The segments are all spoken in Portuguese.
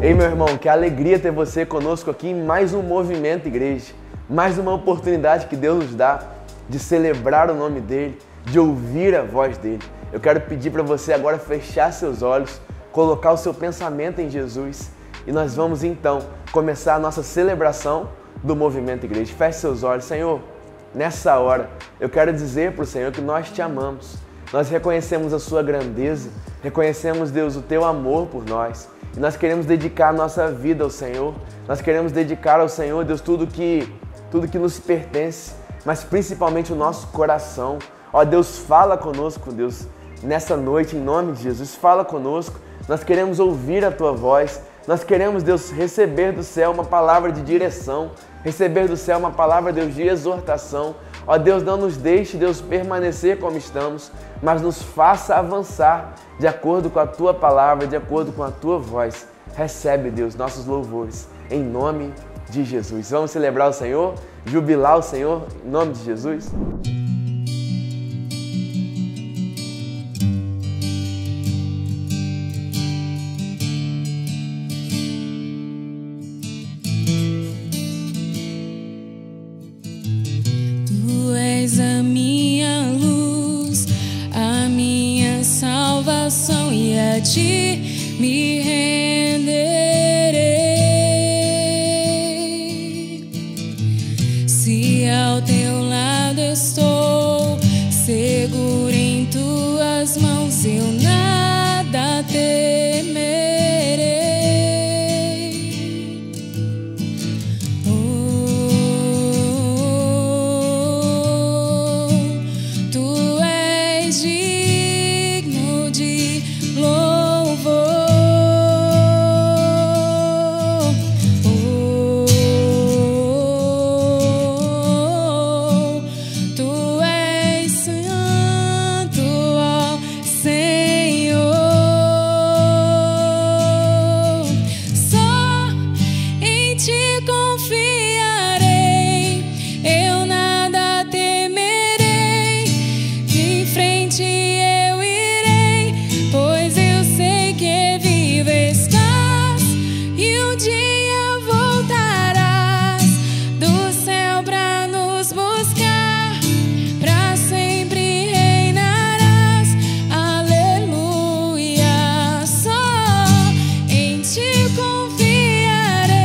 Ei, meu irmão, que alegria ter você conosco aqui em mais um Movimento Igreja. mais uma oportunidade que Deus nos dá de celebrar o nome dEle, de ouvir a voz dEle. Eu quero pedir para você agora fechar seus olhos, colocar o seu pensamento em Jesus e nós vamos então começar a nossa celebração do Movimento Igreja. Feche seus olhos. Senhor, nessa hora eu quero dizer para o Senhor que nós te amamos. Nós reconhecemos a sua grandeza, reconhecemos, Deus, o teu amor por nós. E nós queremos dedicar a nossa vida ao Senhor. Nós queremos dedicar ao Senhor, Deus, tudo que nos pertence, mas principalmente o nosso coração. Ó Deus, fala conosco, Deus, nessa noite, em nome de Jesus, fala conosco. Nós queremos ouvir a tua voz. Nós queremos, Deus, receber do céu uma palavra de direção, receber do céu uma palavra, Deus, de exortação. Ó Deus, não nos deixe, Deus, permanecer como estamos, mas nos faça avançar de acordo com a tua palavra, de acordo com a tua voz. Recebe, Deus, nossos louvores, em nome de Jesus. Vamos celebrar o Senhor, jubilar o Senhor, em nome de Jesus. Tu és a minha luz, a minha salvação, e a ti me renderei. Se ao teu lado estou, seguro em tuas mãos, eu nada temerei. Tu és digno de louvor. Tu és santo, ó Senhor. Só em ti confiarei, eu nada temerei. De frente eu irei, pois eu sei que vivo estás e um dia voltarás do céu pra nos buscar, pra sempre reinarás. Aleluia. Só em ti confiarei,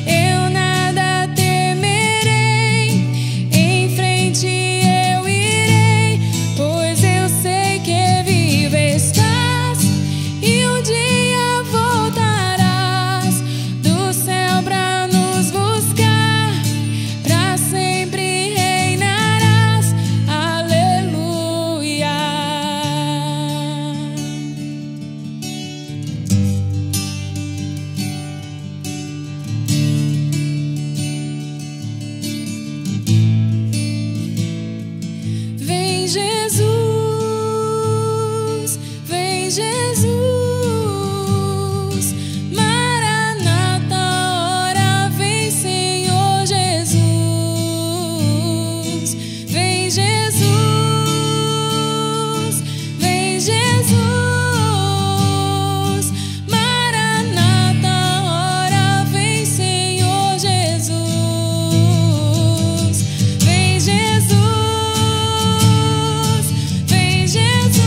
eu nada temerei. Em frente eu irei, pois eu sei que vivo estás e um dia voltarás do céu pra nos buscar, pra sempre reinarás. Aleluia. Vem Jesus, vem Jesus, Maranata, ora vem Senhor Jesus. Vem Jesus, vem Jesus, Maranata, ora vem Senhor Jesus. Vem Jesus, vem Jesus,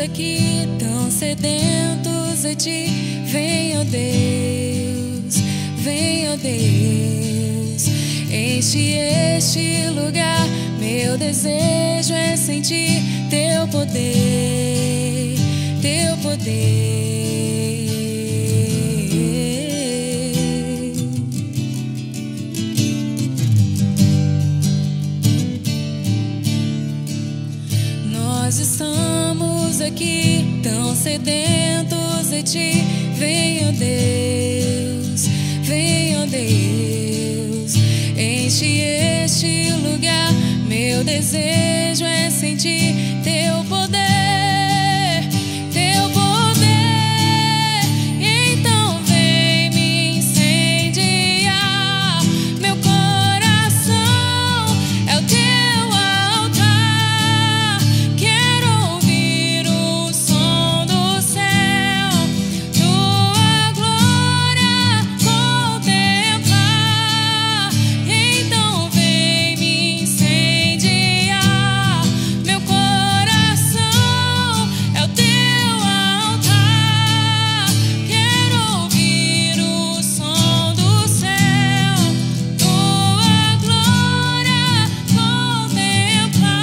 aqui tão sedentos de ti. Vem, ó Deus, vem, ó Deus, enche este lugar. Meu desejo é sentir teu poder, teu poder. Nós estamos aqui tão sedentos de ti. Vem, ó Deus, vem, ó Deus, enche este lugar. Meu desejo é sentir teu poder, teu poder. Então vem me incendiar. Meu coração é o teu altar. Quero ouvir o som do céu, tua glória contemplar. Então vem me incendiar. Meu coração é o teu altar. Quero ouvir o som do céu, tua glória contemplar.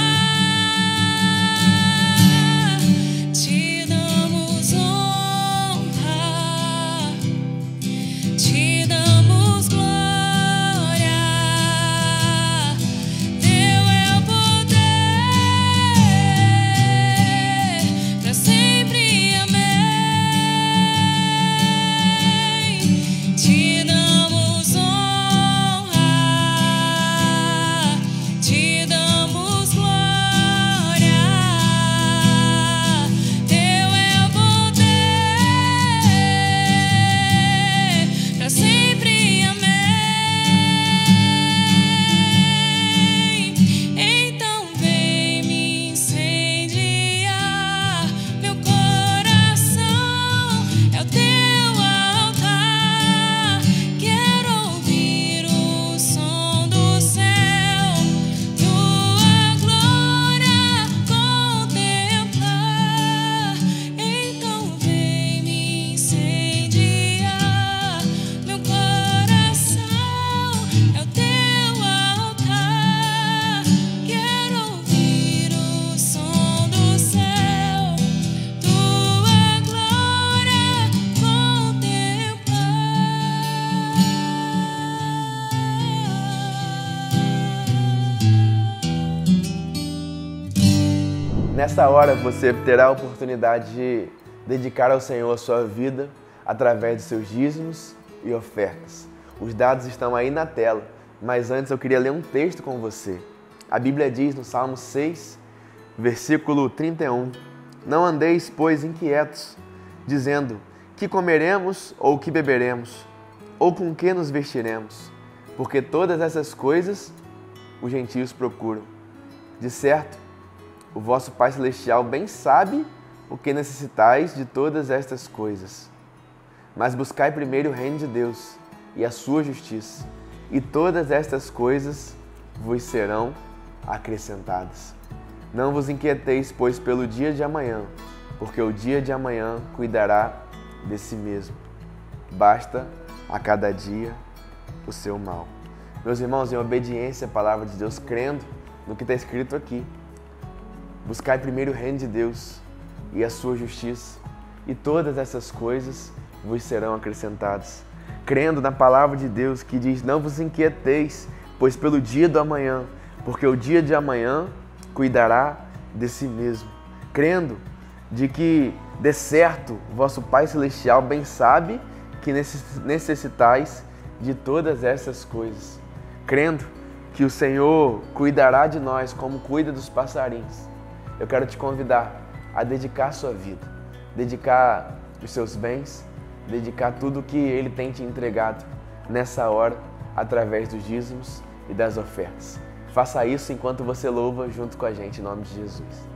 Te damos honra, te damos glória. Teu é o poder, pra sempre, amém. Te damos honra, te damos glória. Teu é o poder, pra sempre, amém. Então vem me incendiar. Meu coração é o teu altar. Quero ouvir o som do céu, tua glória contemplar. Então vem me incendiar. Meu coração é o teu altar. Quero ouvir o som do céu, tua glória contemplar. Nessa hora você terá a oportunidade de dedicar ao Senhor a sua vida através de seus dízimos e ofertas. Os dados estão aí na tela, mas antes eu queria ler um texto com você. A Bíblia diz no Salmo 6, versículo 31: Não andeis, pois, inquietos, dizendo: que comeremos ou que beberemos, ou com que nos vestiremos? Porque todas essas coisas os gentios procuram. De certo, o vosso Pai Celestial bem sabe o que necessitais de todas estas coisas. Mas buscai primeiro o reino de Deus e a sua justiça, e todas estas coisas vos serão acrescentadas. Não vos inquieteis, pois, pelo dia de amanhã, porque o dia de amanhã cuidará de si mesmo. Basta a cada dia o seu mal. Meus irmãos, em obediência à palavra de Deus, crendo no que está escrito aqui, buscai primeiro o reino de Deus e a sua justiça, e todas essas coisas vos serão acrescentadas. Crendo na palavra de Deus que diz: não vos inquieteis, pois pelo dia do amanhã, porque o dia de amanhã cuidará de si mesmo. Crendo de que, de certo, vosso Pai Celestial bem sabe que necessitais de todas essas coisas. Crendo que o Senhor cuidará de nós como cuida dos passarinhos. Eu quero te convidar a dedicar sua vida, dedicar os seus bens, dedicar tudo o que Ele tem te entregado nessa hora, através dos dízimos e das ofertas. Faça isso enquanto você louva junto com a gente, em nome de Jesus.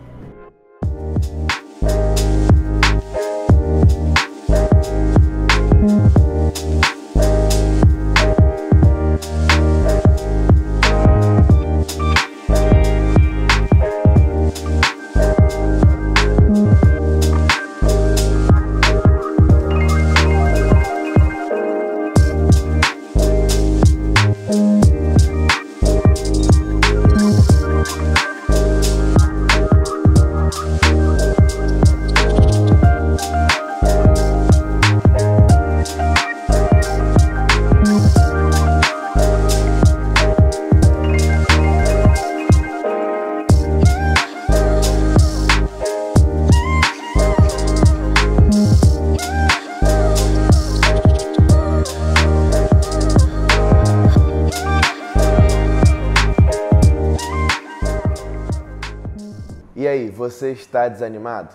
você está desanimado?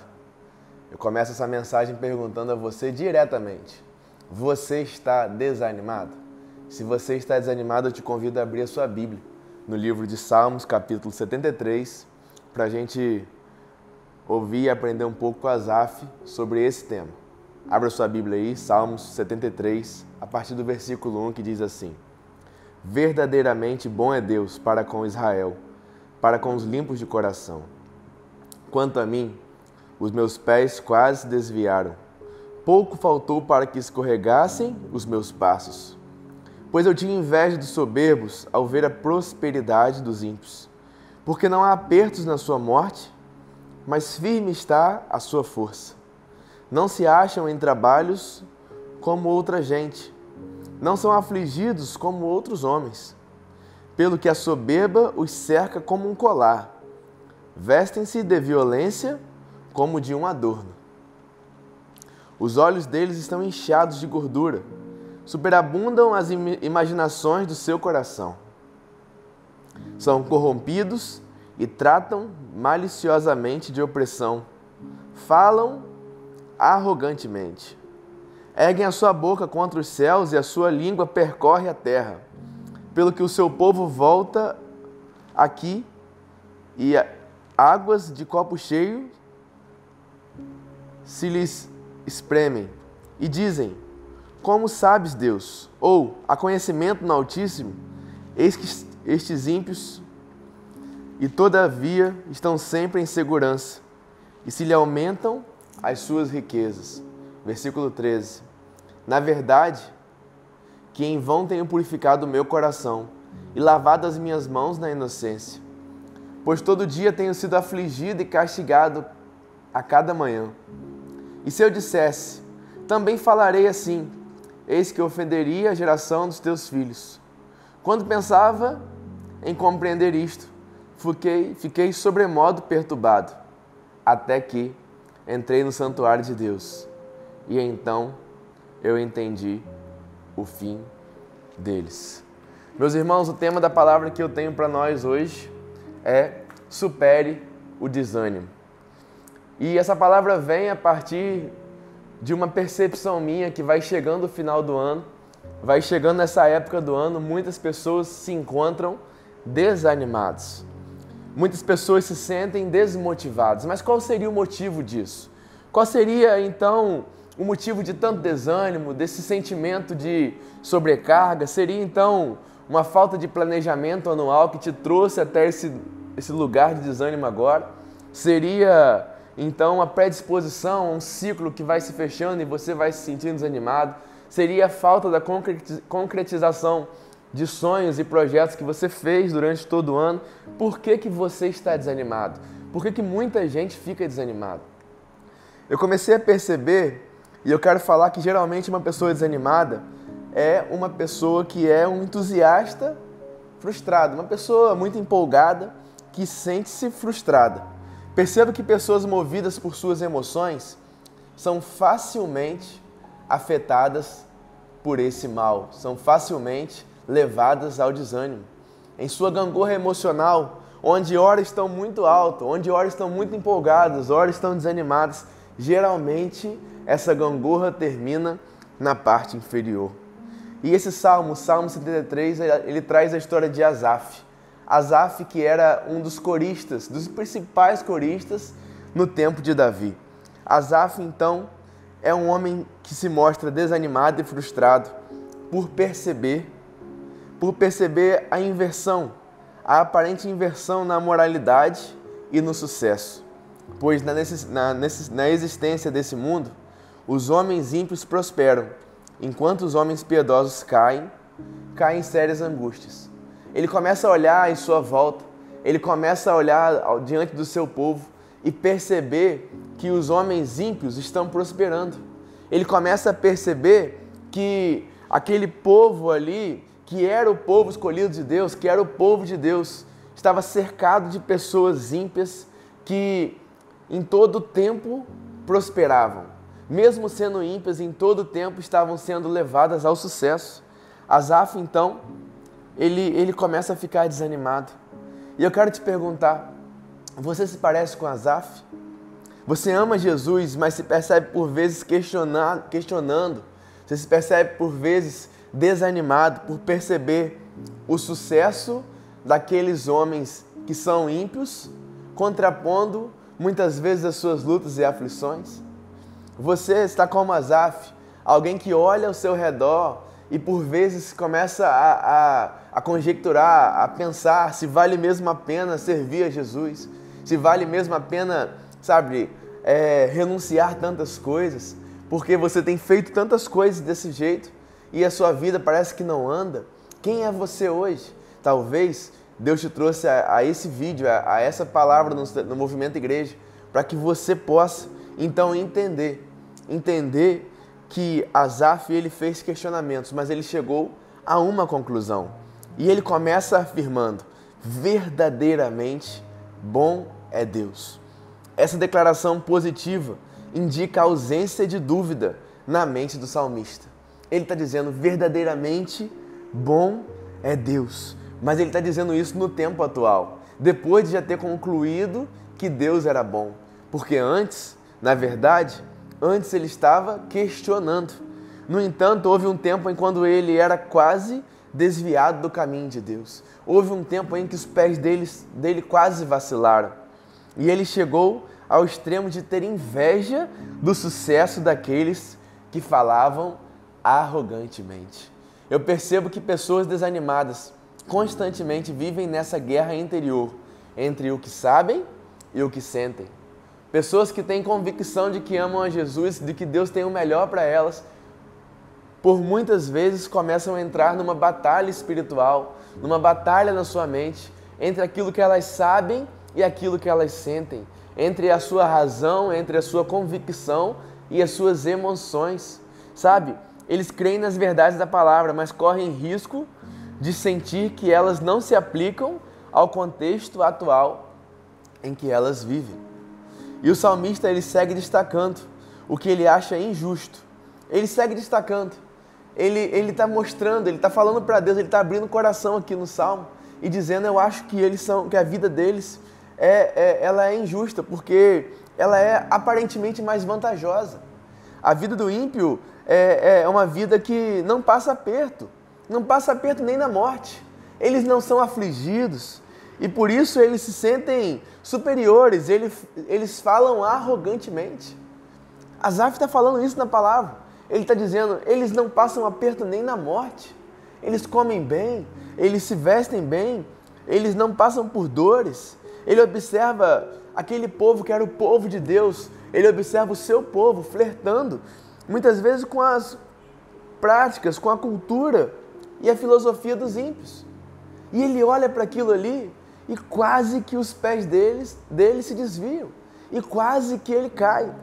Eu começo essa mensagem perguntando a você diretamente. Você está desanimado? Se você está desanimado, eu te convido a abrir a sua Bíblia no livro de Salmos, capítulo 73, para a gente ouvir e aprender um pouco com Asaf sobre esse tema. Abra sua Bíblia aí, Salmos 73, a partir do versículo 1, que diz assim: Verdadeiramente bom é Deus para com Israel, para com os limpos de coração. Quanto a mim, os meus pés quase se desviaram. Pouco faltou para que escorregassem os meus passos. Pois eu tinha inveja dos soberbos ao ver a prosperidade dos ímpios. Porque não há apertos na sua morte, mas firme está a sua força. Não se acham em trabalhos como outra gente. Não são afligidos como outros homens. Pelo que a soberba os cerca como um colar. Vestem-se de violência como de um adorno. Os olhos deles estão inchados de gordura, superabundam as imaginações do seu coração. São corrompidos e tratam maliciosamente de opressão. Falam arrogantemente. Erguem a sua boca contra os céus e a sua língua percorre a terra. Pelo que o seu povo volta aqui e águas de copo cheio se lhes espremem, e dizem: Como sabes, Deus? Ou, há conhecimento no Altíssimo? Eis que estes ímpios, e todavia estão sempre em segurança, e se lhe aumentam as suas riquezas. Versículo 13. Na verdade, que em vão tenho purificado o meu coração, e lavado as minhas mãos na inocência. Pois todo dia tenho sido afligido e castigado a cada manhã. E se eu dissesse, também falarei assim, eis que ofenderia a geração dos teus filhos. Quando pensava em compreender isto, fiquei sobremodo perturbado, até que entrei no santuário de Deus. E então eu entendi o fim deles. Meus irmãos, o tema da palavra que eu tenho para nós hoje é supere o desânimo. E essa palavra vem a partir de uma percepção minha que vai chegando o final do ano, vai chegando nessa época do ano, muitas pessoas se encontram desanimadas. Muitas pessoas se sentem desmotivadas. Mas qual seria o motivo disso? Qual seria, então, o motivo de tanto desânimo, desse sentimento de sobrecarga? Seria, então, uma falta de planejamento anual que te trouxe até esse lugar de desânimo agora? Seria, então, a predisposição a um ciclo que vai se fechando e você vai se sentindo desanimado? Seria a falta da concretização de sonhos e projetos que você fez durante todo o ano? Por que você está desanimado? Por que muita gente fica desanimada? Eu comecei a perceber, e eu quero falar que geralmente uma pessoa desanimada é uma pessoa que é um entusiasta frustrado, uma pessoa muito empolgada que sente-se frustrada. Perceba que pessoas movidas por suas emoções são facilmente afetadas por esse mal, são facilmente levadas ao desânimo. Em sua gangorra emocional, onde horas estão muito alto, onde horas estão muito empolgadas, horas estão desanimadas, geralmente essa gangorra termina na parte inferior. E esse Salmo 73, ele traz a história de Asaf. Asaf, que era um dos coristas, dos principais coristas no tempo de Davi. Asaf, então, é um homem que se mostra desanimado e frustrado por perceber a inversão, a aparente inversão na moralidade e no sucesso. Pois na existência desse mundo, os homens ímpios prosperam, enquanto os homens piedosos caem em sérias angústias. Ele começa a olhar em sua volta, ele começa a olhar diante do seu povo e perceber que os homens ímpios estão prosperando. Ele começa a perceber que aquele povo ali, que era o povo escolhido de Deus, que era o povo de Deus, estava cercado de pessoas ímpias que em todo o tempo prosperavam. Mesmo sendo ímpias, em todo o tempo estavam sendo levadas ao sucesso. Asaf, então, ele começa a ficar desanimado. E eu quero te perguntar, Você se parece com Asaf? Você ama Jesus, mas se percebe por vezes questionando. Você se percebe por vezes desanimado por perceber o sucesso daqueles homens que são ímpios, contrapondo muitas vezes as suas lutas e aflições. Você está como Asaf, alguém que olha ao seu redor e por vezes começa a conjecturar, a pensar se vale mesmo a pena servir a Jesus, se vale mesmo a pena, sabe, renunciar tantas coisas, porque você tem feito tantas coisas desse jeito e a sua vida parece que não anda. Quem é você hoje? Talvez Deus te trouxe a esse vídeo, a essa palavra no Movimento Igreja, para que você possa então entender que Asaf, ele fez questionamentos, mas ele chegou a uma conclusão. E ele começa afirmando: verdadeiramente bom é Deus. Essa declaração positiva indica a ausência de dúvida na mente do salmista. Ele está dizendo: verdadeiramente bom é Deus. Mas ele está dizendo isso no tempo atual, depois de já ter concluído que Deus era bom. Porque antes, na verdade, ele estava questionando. No entanto, houve um tempo em quando ele era quase desviado do caminho de Deus. Houve um tempo em que os pés dele quase vacilaram. E ele chegou ao extremo de ter inveja do sucesso daqueles que falavam arrogantemente. Eu percebo que pessoas desanimadas constantemente vivem nessa guerra interior entre o que sabem e o que sentem. Pessoas que têm convicção de que amam a Jesus, de que Deus tem o melhor para elas, por muitas vezes começam a entrar numa batalha espiritual, numa batalha na sua mente, entre aquilo que elas sabem e aquilo que elas sentem, entre a sua razão, entre a sua convicção e as suas emoções. Sabe? Eles creem nas verdades da palavra, mas correm risco de sentir que elas não se aplicam ao contexto atual em que elas vivem. E o salmista, ele segue destacando o que ele acha injusto. Ele segue destacando. Ele está mostrando, ele está falando para Deus, ele está abrindo o coração aqui no Salmo e dizendo: eu acho que que a vida deles ela é injusta, porque ela é aparentemente mais vantajosa. A vida do ímpio é uma vida que não passa aperto nem na morte. Eles não são afligidos e por isso eles se sentem superiores, eles falam arrogantemente. Asaf está falando isso na palavra. Ele está dizendo: eles não passam aperto nem na morte. Eles comem bem, eles se vestem bem, eles não passam por dores. Ele observa aquele povo que era o povo de Deus, ele observa o seu povo flertando, muitas vezes com as práticas, com a cultura e a filosofia dos ímpios. E ele olha para aquilo ali e quase que os pés dele se desviam, e quase que ele cai.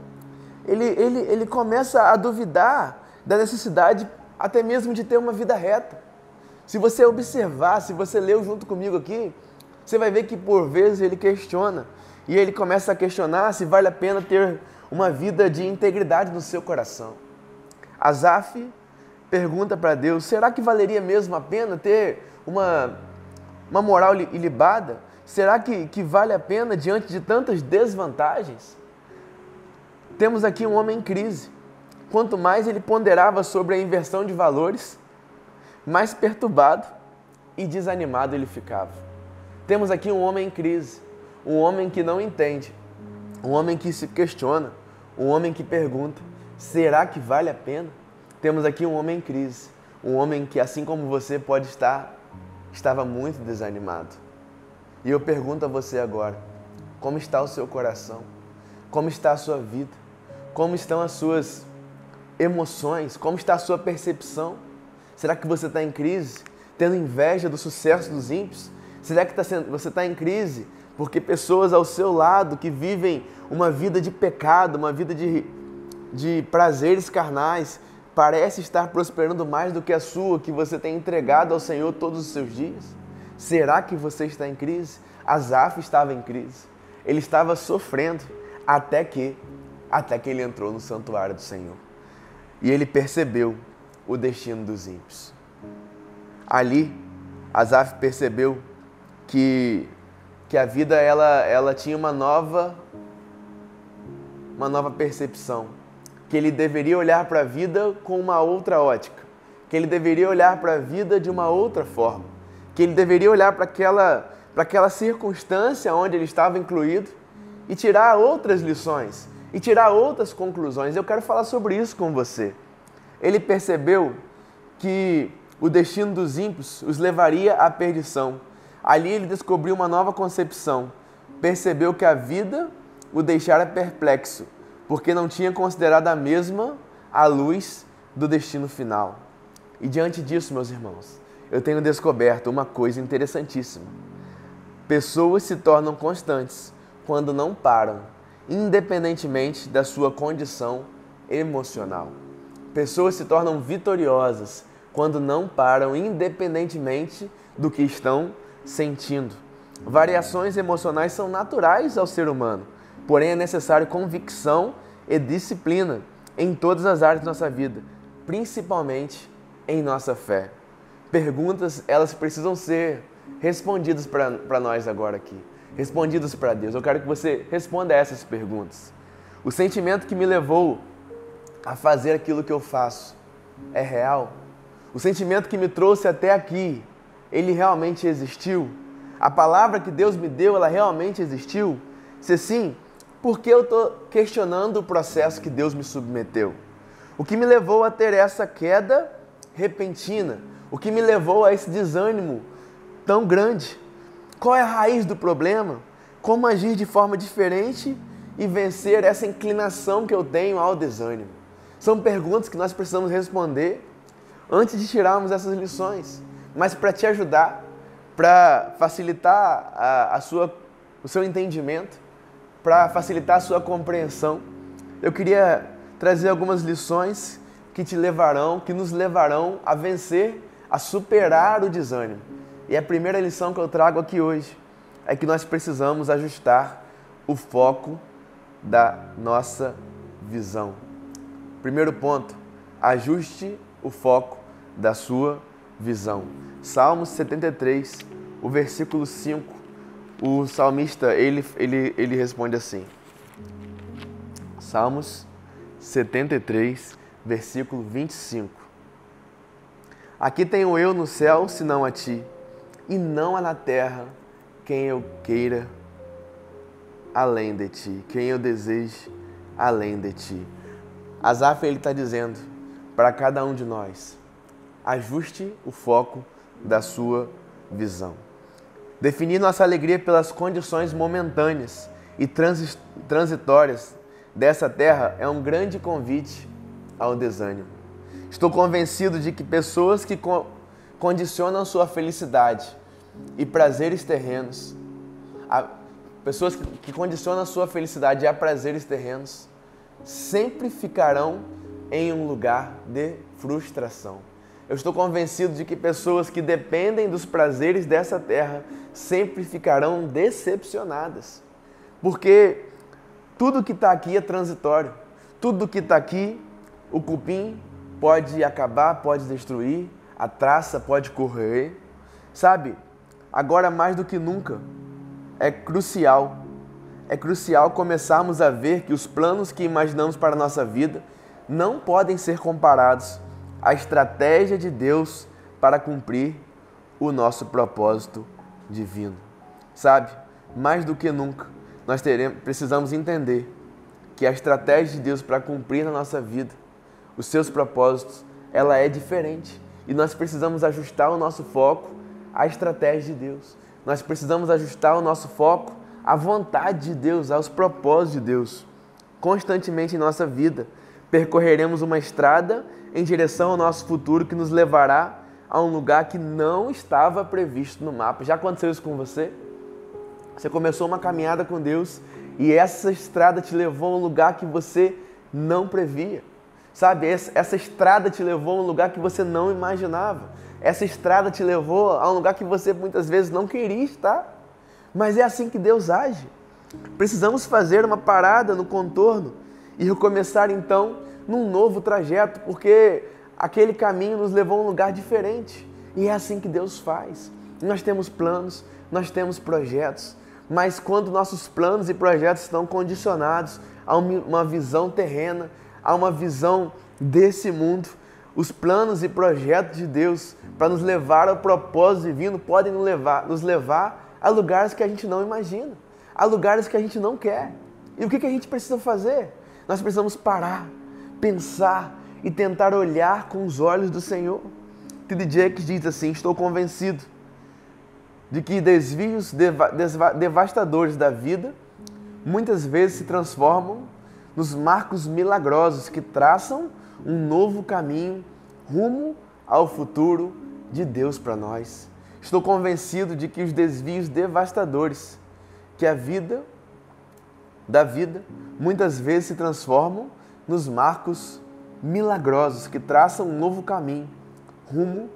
Ele começa a duvidar da necessidade até mesmo de ter uma vida reta. Se você observar, se você ler junto comigo aqui, você vai ver que por vezes ele questiona. E ele começa a questionar se vale a pena ter uma vida de integridade no seu coração. Asaf pergunta para Deus: será que valeria mesmo a pena ter uma moral ilibada? Será que vale a pena diante de tantas desvantagens? Temos aqui um homem em crise. Quanto mais ele ponderava sobre a inversão de valores, mais perturbado e desanimado ele ficava. Temos aqui um homem em crise, um homem que não entende, um homem que se questiona, um homem que pergunta: será que vale a pena? Temos aqui um homem em crise, um homem que, assim como você pode estar, estava muito desanimado. E eu pergunto a você agora: como está o seu coração? Como está a sua vida? Como estão as suas emoções? Como está a sua percepção? Será que você está em crise, tendo inveja do sucesso dos ímpios? Será que você está em crise porque pessoas ao seu lado que vivem uma vida de pecado, uma vida de prazeres carnais, parece estar prosperando mais do que a sua, que você tem entregado ao Senhor todos os seus dias? Será que você está em crise? Asaf estava em crise. Ele estava sofrendo até que ele entrou no santuário do Senhor. E ele percebeu o destino dos ímpios. Ali, Asaf percebeu que que a vida ela tinha uma nova percepção, que ele deveria olhar para a vida com uma outra ótica, que ele deveria olhar para a vida de uma outra forma, que ele deveria olhar para aquela circunstância onde ele estava incluído e tirar outras lições, e tirar outras conclusões. Eu quero falar sobre isso com você. Ele percebeu que o destino dos ímpios os levaria à perdição. Ali ele descobriu uma nova concepção. Percebeu que a vida o deixara perplexo, porque não tinha considerado a mesma à luz do destino final. E diante disso, meus irmãos, eu tenho descoberto uma coisa interessantíssima. Pessoas se tornam constantes quando não param, independentemente da sua condição emocional. Pessoas se tornam vitoriosas quando não param, independentemente do que estão sentindo. Variações emocionais são naturais ao ser humano, porém é necessário convicção e disciplina em todas as áreas da nossa vida, principalmente em nossa fé. Perguntas, elas precisam ser respondidas para nós agora aqui, respondidas para Deus. Eu quero que você responda a essas perguntas. O sentimento que me levou a fazer aquilo que eu faço é real? O sentimento que me trouxe até aqui, ele realmente existiu? A palavra que Deus me deu, ela realmente existiu? Se sim, por que eu estou questionando o processo que Deus me submeteu? O que me levou a ter essa queda repentina? O que me levou a esse desânimo tão grande? Qual é a raiz do problema? Como agir de forma diferente e vencer essa inclinação que eu tenho ao desânimo? São perguntas que nós precisamos responder antes de tirarmos essas lições. Mas para te ajudar, para facilitar o seu entendimento, para facilitar a sua compreensão, eu queria trazer algumas lições que nos levarão a vencer, a superar o desânimo. E a primeira lição que eu trago aqui hoje é que nós precisamos ajustar o foco da nossa visão. Primeiro ponto, ajuste o foco da sua visão. Salmos 73, o versículo 5, o salmista, ele responde assim. Salmos 73, versículo 25. Aqui tenho eu no céu, senão a ti, e não há na terra quem eu queira além de ti, quem eu deseje além de ti. Asaf, ele está dizendo para cada um de nós, ajuste o foco da sua visão. Definir nossa alegria pelas condições momentâneas e transitórias dessa terra é um grande convite ao desânimo. Estou convencido de que pessoas que condicionam sua felicidade e prazeres terrenos, pessoas que condicionam sua felicidade a prazeres terrenos, sempre ficarão em um lugar de frustração. Eu estou convencido de que pessoas que dependem dos prazeres dessa terra sempre ficarão decepcionadas. Porque tudo que está aqui é transitório. Tudo que está aqui, o cupim pode acabar, pode destruir, a traça pode correr. Sabe, agora mais do que nunca, é crucial começarmos a ver que os planos que imaginamos para a nossa vida não podem ser comparados à estratégia de Deus para cumprir o nosso propósito divino. Sabe, mais do que nunca, nós precisamos entender que a estratégia de Deus para cumprir na nossa vida, os seus propósitos, ela é diferente. E nós precisamos ajustar o nosso foco à estratégia de Deus. Nós precisamos ajustar o nosso foco à vontade de Deus, aos propósitos de Deus. Constantemente em nossa vida, percorreremos uma estrada em direção ao nosso futuro que nos levará a um lugar que não estava previsto no mapa. Já aconteceu isso com você? Você começou uma caminhada com Deus e essa estrada te levou a um lugar que você não previa. Sabe, essa estrada te levou a um lugar que você não imaginava. Essa estrada te levou a um lugar que você muitas vezes não queria estar. Mas é assim que Deus age. Precisamos fazer uma parada no contorno e recomeçar então num novo trajeto, porque aquele caminho nos levou a um lugar diferente. E é assim que Deus faz. Nós temos planos, nós temos projetos, Mas quando nossos planos e projetos estão condicionados a uma visão terrena, a uma visão desse mundo, os planos e projetos de Deus para nos levar ao propósito divino podem nos levar a lugares que a gente não imagina, a lugares que a gente não quer. E o que a gente precisa fazer? Nós precisamos parar, pensar e tentar olhar com os olhos do Senhor. T.D. Jakes diz assim: estou convencido de que desvios devastadores da vida muitas vezes se transformam nos marcos milagrosos que traçam um novo caminho rumo ao futuro de Deus para nós. Estou convencido de que os desvios devastadores da vida muitas vezes se transformam nos marcos milagrosos que traçam um novo caminho rumo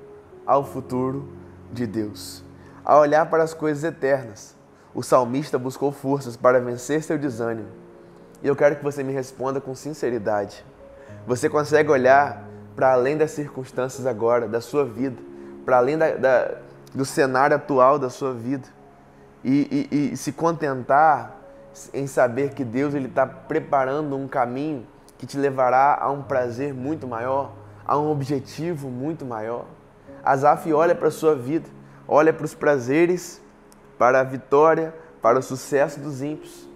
ao futuro de Deus. Ao olhar para as coisas eternas, o salmista buscou forças para vencer seu desânimo. E eu quero que você me responda com sinceridade. Você consegue olhar para além das circunstâncias agora, da sua vida, para além do cenário atual da sua vida e se contentar em saber que Deus está preparando um caminho que te levará a um prazer muito maior, a um objetivo muito maior? Asaf olha para a sua vida, olha para os prazeres, para a vitória, para o sucesso dos ímpios.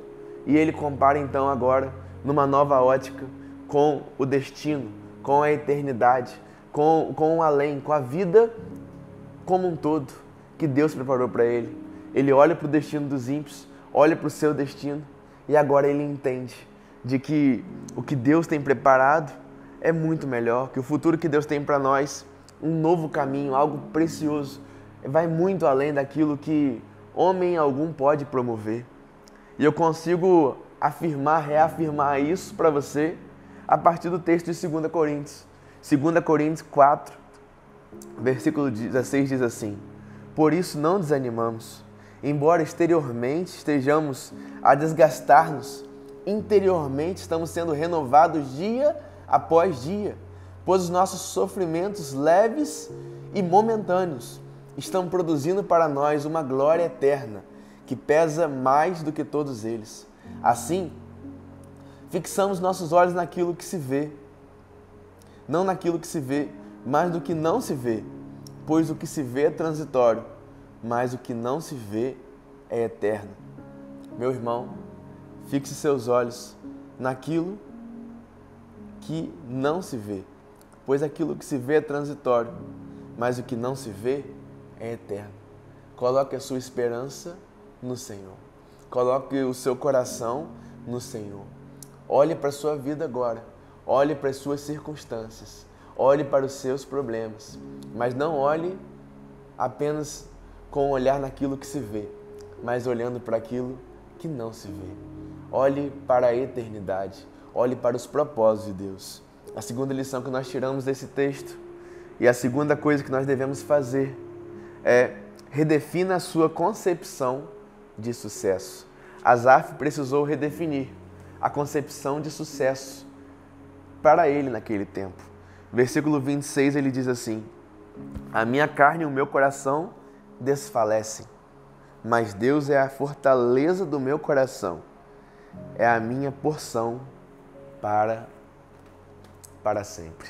E ele compara então agora, numa nova ótica, com o destino, com a eternidade, com o além, com a vida como um todo que Deus preparou para ele. Ele olha para o destino dos ímpios, olha para o seu destino e agora ele entende de que o que Deus tem preparado é muito melhor, que o futuro que Deus tem para nós, um novo caminho, algo precioso, vai muito além daquilo que homem algum pode promover. E eu consigo reafirmar isso para você a partir do texto de 2 Coríntios. 2 Coríntios 4, versículo 16 diz assim: por isso não desanimamos, embora exteriormente estejamos a desgastar-nos, interiormente estamos sendo renovados dia após dia, pois os nossos sofrimentos leves e momentâneos estão produzindo para nós uma glória eterna que pesa mais do que todos eles. Assim, fixamos nossos olhos naquilo que se vê, não naquilo que se vê, mas do que não se vê, pois o que se vê é transitório, mas o que não se vê é eterno. Meu irmão, fixe seus olhos naquilo que não se vê, pois aquilo que se vê é transitório, mas o que não se vê é eterno. Coloque a sua esperança no Senhor. Coloque o seu coração no Senhor. Olhe para a sua vida agora. Olhe para as suas circunstâncias. Olhe para os seus problemas. Mas não olhe apenas com o olhar naquilo que se vê, mas olhando para aquilo que não se vê. Olhe para a eternidade. Olhe para os propósitos de Deus. A segunda lição que nós tiramos desse texto e a segunda coisa que nós devemos fazer é redefina a sua concepção de sucesso. Asaf precisou redefinir a concepção de sucesso para ele naquele tempo. Versículo 26 ele diz assim: a minha carne e o meu coração desfalecem, mas Deus é a fortaleza do meu coração, é a minha porção para sempre.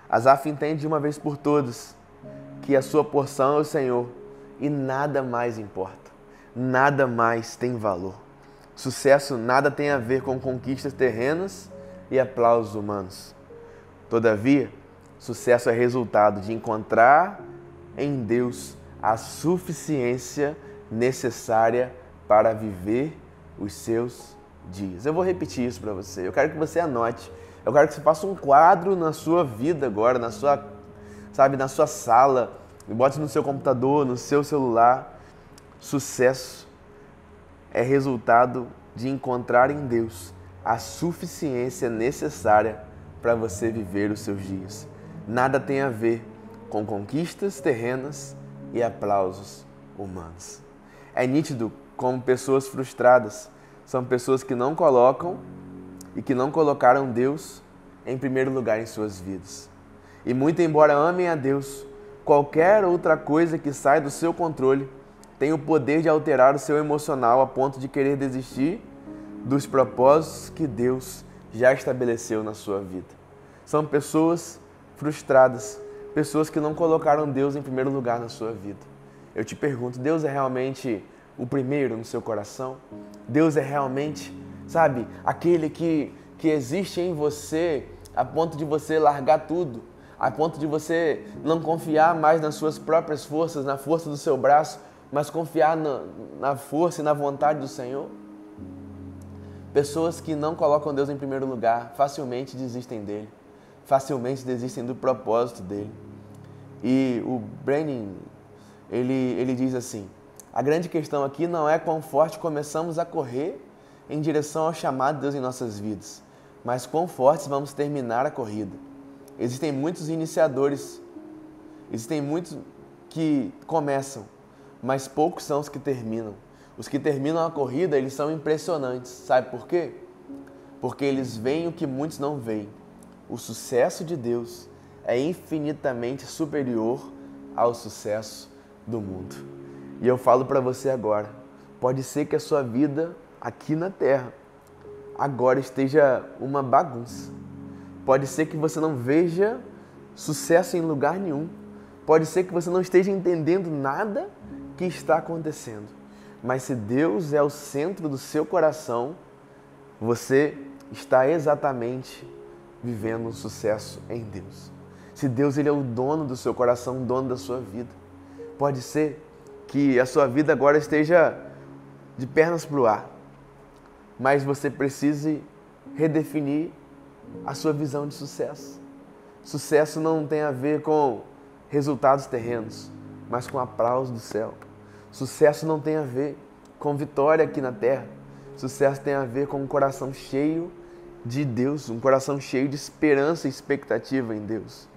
Asaf entende de uma vez por todas que a sua porção é o Senhor e nada mais importa, nada mais tem valor. Sucesso nada tem a ver com conquistas terrenas e aplausos humanos. Todavia, sucesso é resultado de encontrar em Deus a suficiência necessária para viver os seus dias. Eu vou repetir isso para você. Eu quero que você anote. Eu quero que você faça um quadro na sua vida agora, na sua sala, e bote no seu computador, no seu celular. Sucesso é resultado de encontrar em Deus a suficiência necessária para você viver os seus dias. Nada tem a ver com conquistas terrenas e aplausos humanos. É nítido como pessoas frustradas são pessoas que não colocam e que não colocaram Deus em primeiro lugar em suas vidas. E muito embora amem a Deus, qualquer outra coisa que sai do seu controle tem o poder de alterar o seu emocional a ponto de querer desistir dos propósitos que Deus já estabeleceu na sua vida. São pessoas frustradas, pessoas que não colocaram Deus em primeiro lugar na sua vida. Eu te pergunto, Deus é realmente o primeiro no seu coração? Deus é realmente, sabe, aquele que existe em você a ponto de você largar tudo, a ponto de você não confiar mais nas suas próprias forças, na força do seu braço, mas confiar na força e na vontade do Senhor? Pessoas que não colocam Deus em primeiro lugar facilmente desistem dele, facilmente desistem do propósito dele. E o Brenin, ele diz assim: a grande questão aqui não é quão forte começamos a correr em direção ao chamado de Deus em nossas vidas, mas quão fortes vamos terminar a corrida. Existem muitos iniciadores, existem muitos que começam, mas poucos são os que terminam. Os que terminam a corrida, eles são impressionantes. Sabe por quê? Porque eles veem o que muitos não veem. O sucesso de Deus é infinitamente superior ao sucesso do mundo. E eu falo para você agora, pode ser que a sua vida aqui na Terra agora esteja uma bagunça. Pode ser que você não veja sucesso em lugar nenhum. Pode ser que você não esteja entendendo nada que está acontecendo. Mas se Deus é o centro do seu coração, você está exatamente vivendo um sucesso em Deus. Se Deus ele é o dono do seu coração, o dono da sua vida, pode ser que a sua vida agora esteja de pernas para o ar, mas você precise redefinir a sua visão de sucesso. Sucesso não tem a ver com resultados terrenos, mas com aplauso do céu. Sucesso não tem a ver com vitória aqui na terra. Sucesso tem a ver com um coração cheio de Deus, um coração cheio de esperança e expectativa em Deus.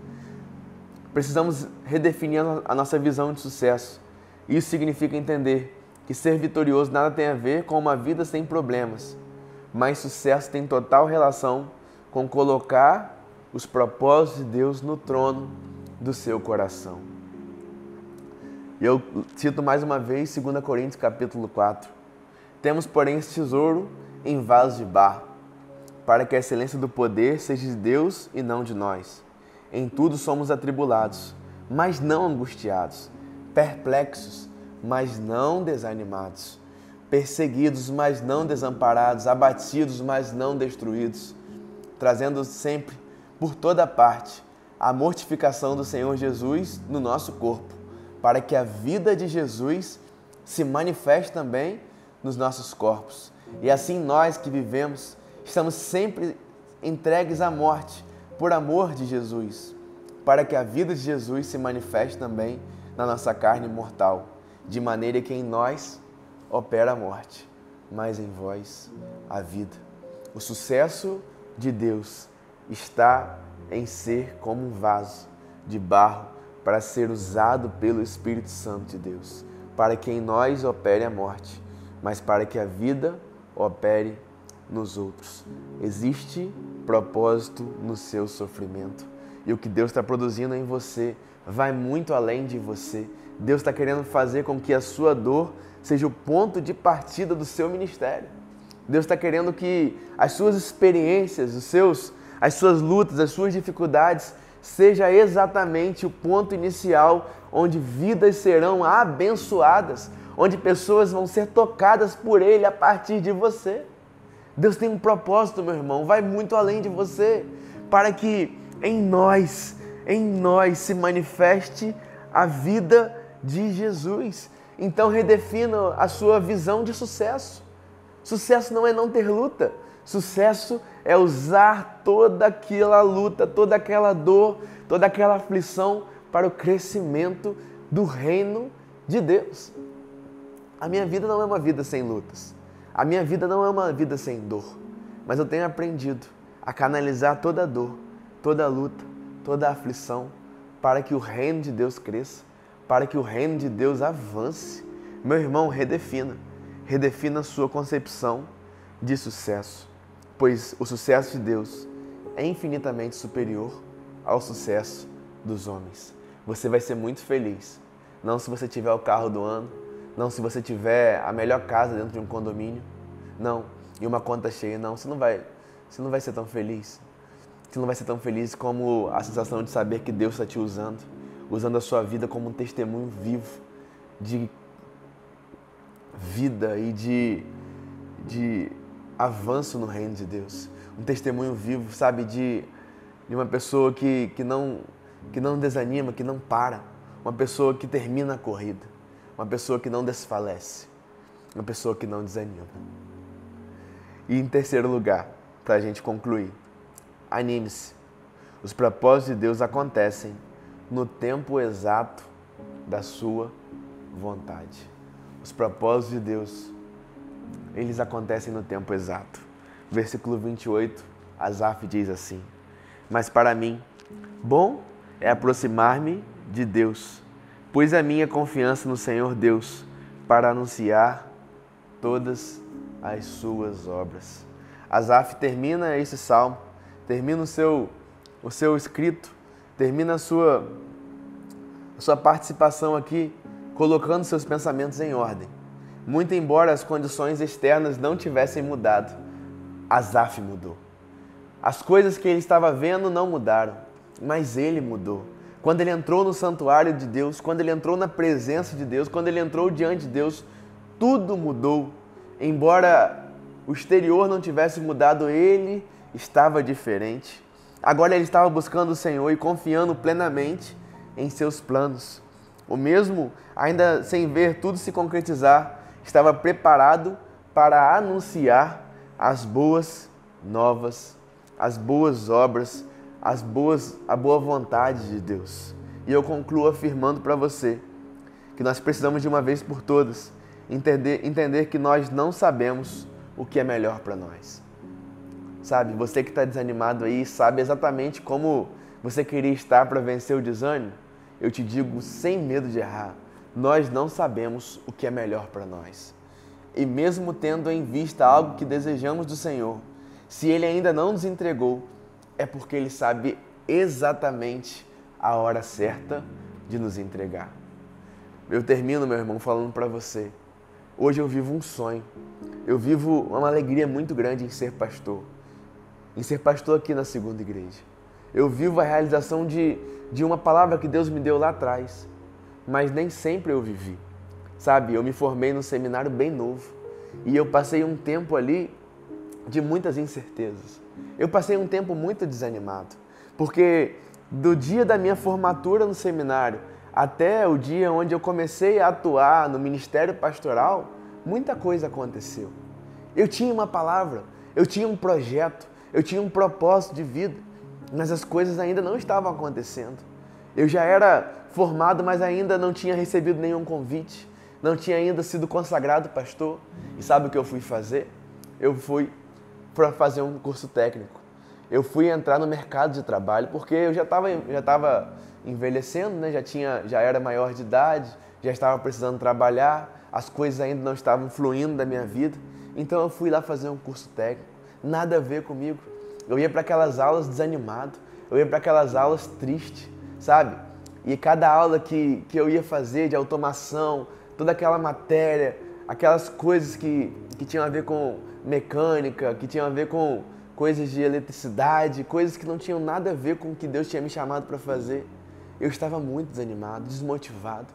Precisamos redefinir a nossa visão de sucesso. Isso significa entender que ser vitorioso nada tem a ver com uma vida sem problemas, mas sucesso tem total relação com colocar os propósitos de Deus no trono do seu coração. E eu cito mais uma vez 2 Coríntios capítulo 4. Temos, porém, esse tesouro em vasos de barro, para que a excelência do poder seja de Deus e não de nós. Em tudo somos atribulados, mas não angustiados, perplexos, mas não desanimados, perseguidos, mas não desamparados, abatidos, mas não destruídos, trazendo sempre, por toda parte, a mortificação do Senhor Jesus no nosso corpo, para que a vida de Jesus se manifeste também nos nossos corpos. E assim nós que vivemos, estamos sempre entregues à morte por amor de Jesus, para que a vida de Jesus se manifeste também na nossa carne mortal, de maneira que em nós opera a morte, mas em vós a vida. O sucesso de Deus está em ser como um vaso de barro para ser usado pelo Espírito Santo de Deus, para que em nós opere a morte, mas para que a vida opere nos outros. Existe propósito no seu sofrimento, e o que Deus está produzindo em você vai muito além de você. Deus está querendo fazer com que a sua dor seja o ponto de partida do seu ministério. Deus está querendo que as suas experiências, as suas lutas, as suas dificuldades seja exatamente o ponto inicial onde vidas serão abençoadas, onde pessoas vão ser tocadas por Ele a partir de você. Deus tem um propósito, meu irmão, vai muito além de você, para que em nós se manifeste a vida de Jesus. Então redefina a sua visão de sucesso. Sucesso não é não ter luta. Sucesso é usar toda aquela luta, toda aquela dor, toda aquela aflição para o crescimento do reino de Deus. A minha vida não é uma vida sem lutas. A minha vida não é uma vida sem dor. Mas eu tenho aprendido a canalizar toda a dor, toda a luta, toda a aflição para que o reino de Deus cresça, para que o reino de Deus avance. Meu irmão, redefina a sua concepção de sucesso, pois o sucesso de Deus é infinitamente superior ao sucesso dos homens. Você vai ser muito feliz, não se você tiver o carro do ano, Não se você tiver a melhor casa dentro de um condomínio. Não. E uma conta cheia. Não, você não vai ser tão feliz. Você não vai ser tão feliz como a sensação de saber que Deus está te usando a sua vida como um testemunho vivo de vida e de avanço no reino de Deus. Um testemunho vivo, sabe, de uma pessoa que não desanima, que não para. Uma pessoa que termina a corrida. Uma pessoa que não desfalece. Uma pessoa que não desanima. E em terceiro lugar, para a gente concluir, anime-se. Os propósitos de Deus acontecem no tempo exato da sua vontade. Os propósitos de Deus, eles acontecem no tempo exato. Versículo 28, Asaf diz assim: mas para mim, bom é aproximar-me de Deus, pois a minha confiança no Senhor Deus, para anunciar todas as suas obras. Asaf termina esse salmo, termina o seu escrito, termina a sua participação aqui, colocando seus pensamentos em ordem. Muito embora as condições externas não tivessem mudado, Asaf mudou. As coisas que ele estava vendo não mudaram, mas ele mudou. Quando ele entrou no santuário de Deus, quando ele entrou na presença de Deus, quando ele entrou diante de Deus, tudo mudou. Embora o exterior não tivesse mudado, ele estava diferente. Agora ele estava buscando o Senhor e confiando plenamente em seus planos. O mesmo, ainda sem ver tudo se concretizar, estava preparado para anunciar as boas novas, as boas obras, a boa vontade de Deus. E eu concluo afirmando para você que nós precisamos de uma vez por todas entender que nós não sabemos o que é melhor para nós. Sabe, você que está desanimado aí, sabe exatamente como você queria estar para vencer o desânimo? Eu te digo sem medo de errar, nós não sabemos o que é melhor para nós. E mesmo tendo em vista algo que desejamos do Senhor, se Ele ainda não nos entregou, é porque Ele sabe exatamente a hora certa de nos entregar. Eu termino, meu irmão, falando para você. Hoje eu vivo um sonho. Eu vivo uma alegria muito grande em ser pastor. Em ser pastor aqui na Segunda Igreja. Eu vivo a realização de uma palavra que Deus me deu lá atrás. Mas nem sempre eu vivi. Sabe, eu me formei num seminário bem novo. E eu passei um tempo ali de muitas incertezas. Eu passei um tempo muito desanimado. Porque do dia da minha formatura no seminário até o dia onde eu comecei a atuar no ministério pastoral, muita coisa aconteceu. Eu tinha uma palavra, eu tinha um projeto, eu tinha um propósito de vida, mas as coisas ainda não estavam acontecendo. Eu já era formado, mas ainda não tinha recebido nenhum convite, não tinha ainda sido consagrado pastor. E sabe o que eu fui fazer? Eu fui para fazer um curso técnico. Eu fui entrar no mercado de trabalho, porque eu já estava envelhecendo, né? Já era maior de idade, já estava precisando trabalhar, as coisas ainda não estavam fluindo da minha vida. Então eu fui lá fazer um curso técnico, nada a ver comigo. Eu ia para aquelas aulas desanimado, eu ia para aquelas aulas triste, sabe? E cada aula que eu ia fazer de automação, toda aquela matéria, aquelas coisas que tinham a ver com mecânica, que tinham a ver com coisas de eletricidade, coisas que não tinham nada a ver com o que Deus tinha me chamado para fazer. Eu estava muito desanimado, desmotivado.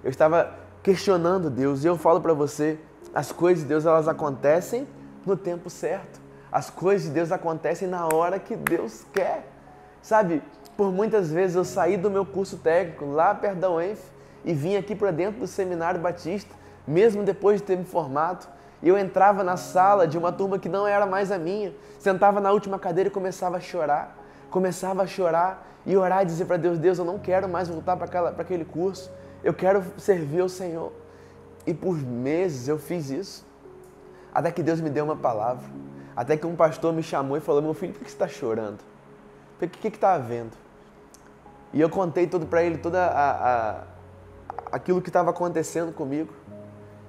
Eu estava questionando Deus. E eu falo para você, as coisas de Deus, elas acontecem no tempo certo. As coisas de Deus acontecem na hora que Deus quer. Sabe, por muitas vezes eu saí do meu curso técnico lá perto da UENF e vim aqui para dentro do Seminário Batista, mesmo depois de ter me formado. E eu entrava na sala de uma turma que não era mais a minha, sentava na última cadeira e começava a chorar. Começava a chorar e orar e dizer para Deus, Deus, eu não quero mais voltar para aquele curso, eu quero servir ao Senhor. E por meses eu fiz isso, até que Deus me deu uma palavra, até que um pastor me chamou e falou, meu filho, por que você está chorando? O que está havendo? E eu contei tudo para ele, tudo aquilo que estava acontecendo comigo.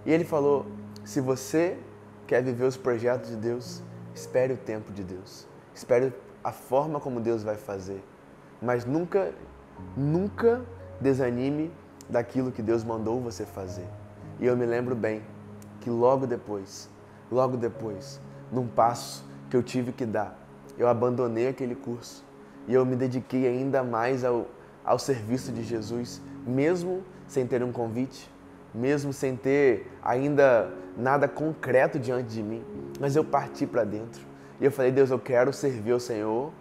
E ele falou, se você quer viver os projetos de Deus, espere o tempo de Deus. Espere a forma como Deus vai fazer. Mas nunca desanime daquilo que Deus mandou você fazer. E eu me lembro bem que logo depois, num passo que eu tive que dar, eu abandonei aquele curso e eu me dediquei ainda mais ao serviço de Jesus, mesmo sem ter um convite, mesmo sem ter ainda nada concreto diante de mim, mas eu parti para dentro. E eu falei, Deus, eu quero servir ao Senhor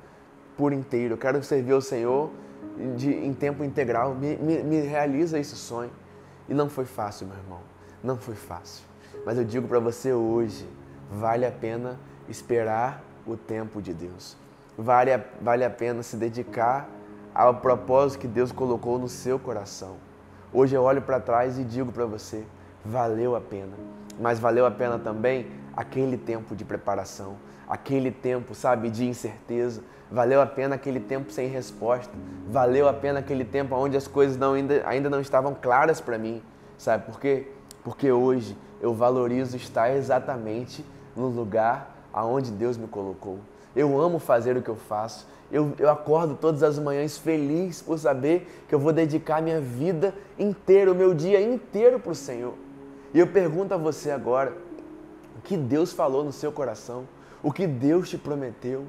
por inteiro, eu quero servir ao Senhor em tempo integral, me realiza esse sonho. E não foi fácil, meu irmão, não foi fácil. Mas eu digo para você hoje, vale a pena esperar o tempo de Deus. Vale a pena se dedicar ao propósito que Deus colocou no seu coração. Hoje eu olho para trás e digo para você, valeu a pena. Mas valeu a pena também aquele tempo de preparação, aquele tempo, sabe, de incerteza. Valeu a pena aquele tempo sem resposta. Valeu a pena aquele tempo onde as coisas ainda não estavam claras para mim. Sabe por quê? Porque hoje eu valorizo estar exatamente no lugar aonde Deus me colocou. Eu amo fazer o que eu faço. Eu acordo todas as manhãs feliz por saber que eu vou dedicar minha vida inteira, o meu dia inteiro para o Senhor. E eu pergunto a você agora, o que Deus falou no seu coração? O que Deus te prometeu?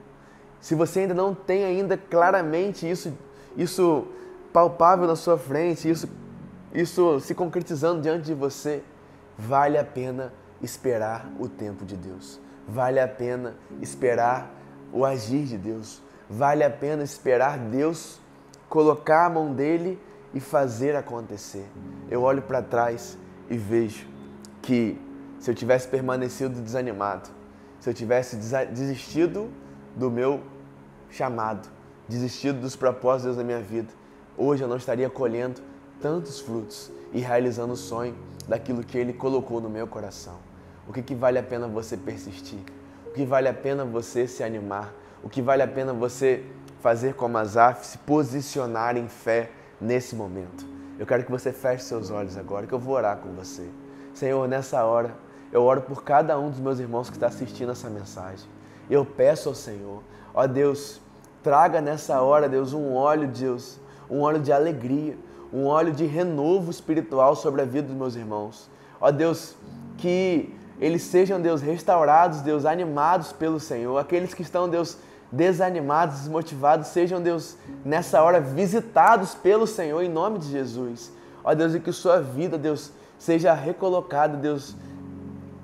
Se você ainda não tem ainda claramente isso palpável na sua frente, isso se concretizando diante de você, vale a pena esperar o tempo de Deus. Vale a pena esperar o agir de Deus. Vale a pena esperar Deus colocar a mão dele e fazer acontecer. Eu olho para trás e vejo que se eu tivesse permanecido desanimado, se eu tivesse desistido do meu chamado, desistido dos propósitos da minha vida, hoje eu não estaria colhendo tantos frutos e realizando o sonho daquilo que Ele colocou no meu coração. O que vale a pena você persistir? O que vale a pena você se animar? O que vale a pena você fazer como Asaf, se posicionar em fé nesse momento? Eu quero que você feche seus olhos agora, que eu vou orar com você. Senhor, nessa hora, eu oro por cada um dos meus irmãos que está assistindo essa mensagem. Eu peço ao Senhor, ó Deus, traga nessa hora, Deus, um óleo de alegria, um óleo de renovo espiritual sobre a vida dos meus irmãos. Ó Deus, que eles sejam, Deus, restaurados, Deus, animados pelo Senhor. Aqueles que estão, Deus, desanimados, desmotivados, sejam, Deus, nessa hora visitados pelo Senhor em nome de Jesus. Ó Deus, e que sua vida, Deus, seja recolocada, Deus,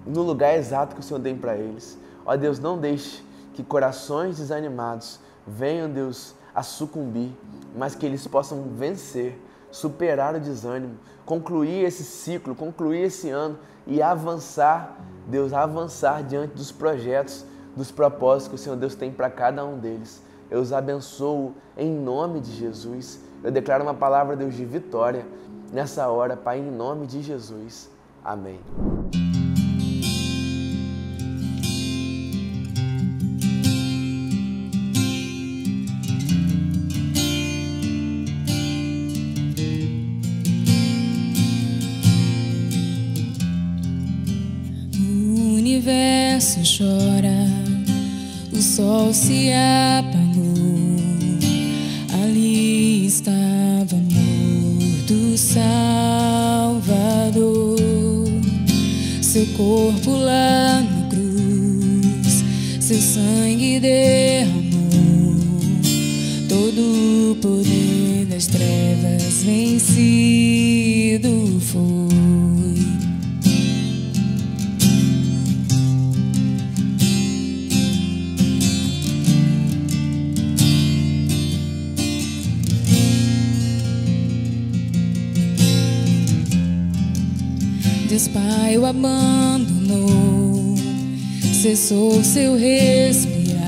no lugar exato que o Senhor tem para eles. Ó Deus, não deixe que corações desanimados venham, Deus, a sucumbir, mas que eles possam vencer, superar o desânimo, concluir esse ciclo, concluir esse ano e avançar, Deus, avançar diante dos projetos, dos propósitos que o Senhor Deus tem para cada um deles. Eu os abençoo em nome de Jesus. Eu declaro uma palavra, Deus, de vitória nessa hora, Pai, em nome de Jesus. Amém. O universo chora, o sol se apagou. Ali estava morto o Salvador. Seu corpo lá na cruz, seu sangue derramou. Todo o poder das trevas vencido foi. Deus Pai o abandonou, cessou seu respirar.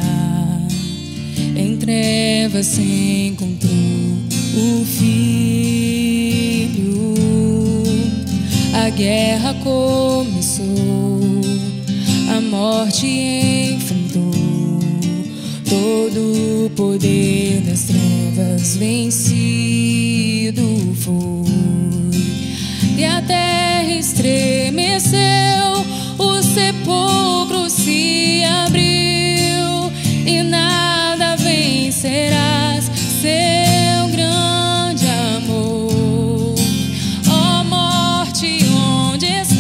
Em trevas se encontrou o Filho. A guerra começou, a morte enfrentou. Todo o poder das trevas vencido foi. E a terra estremeceu, o sepulcro se abriu, e nada vencerás seu grande amor. Ó morte, onde estás?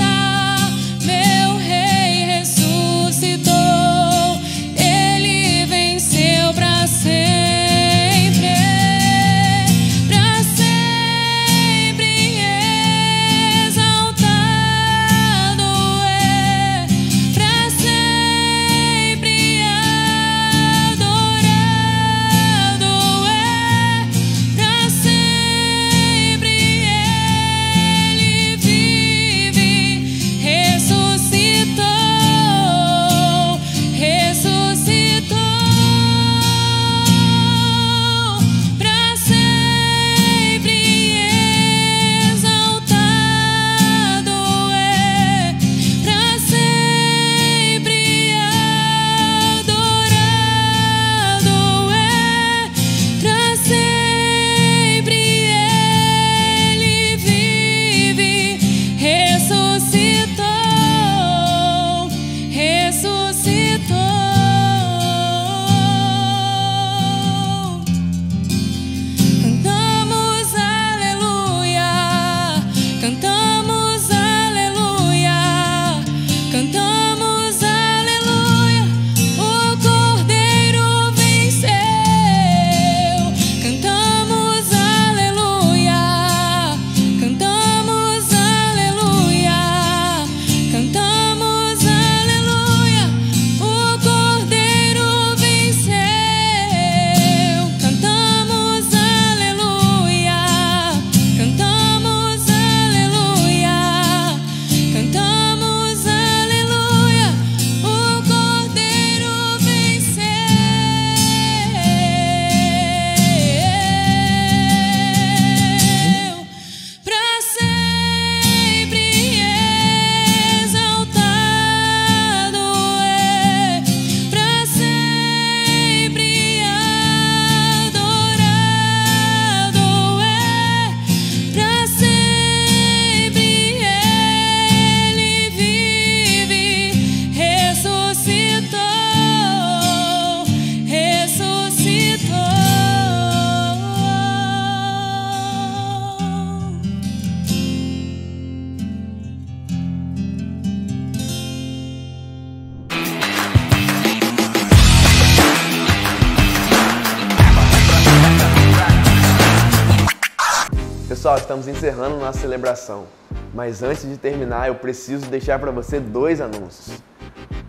Pessoal, estamos encerrando nossa celebração, mas antes de terminar eu preciso deixar para você 2 anúncios.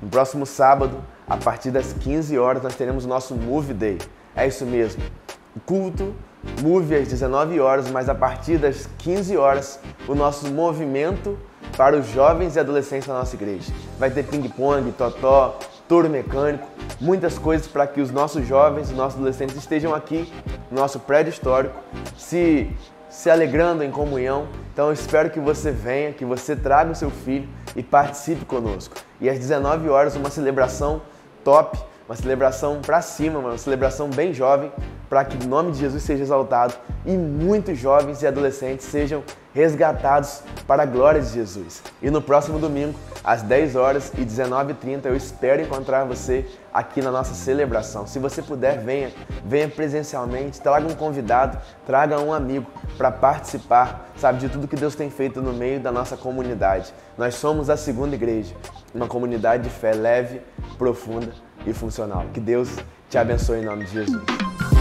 No próximo sábado, a partir das 15 horas, nós teremos o nosso Move Day. É isso mesmo, o culto Move às 19 horas, mas a partir das 15 horas, o nosso movimento para os jovens e adolescentes da nossa igreja. Vai ter ping-pong, totó, touro mecânico, muitas coisas para que os nossos jovens e nossos adolescentes estejam aqui no nosso prédio histórico, se alegrando em comunhão. Então eu espero que você venha, que você traga o seu filho e participe conosco. E às 19 horas, uma celebração top, uma celebração para cima, uma celebração bem jovem, para que o nome de Jesus seja exaltado e muitos jovens e adolescentes sejam resgatados para a glória de Jesus. E no próximo domingo, às 10 horas e 19h30, eu espero encontrar você aqui na nossa celebração. Se você puder, venha presencialmente, traga um convidado, traga um amigo para participar, sabe, de tudo que Deus tem feito no meio da nossa comunidade. Nós somos a Segunda Igreja, uma comunidade de fé leve, profunda e funcional. Que Deus te abençoe em nome de Jesus.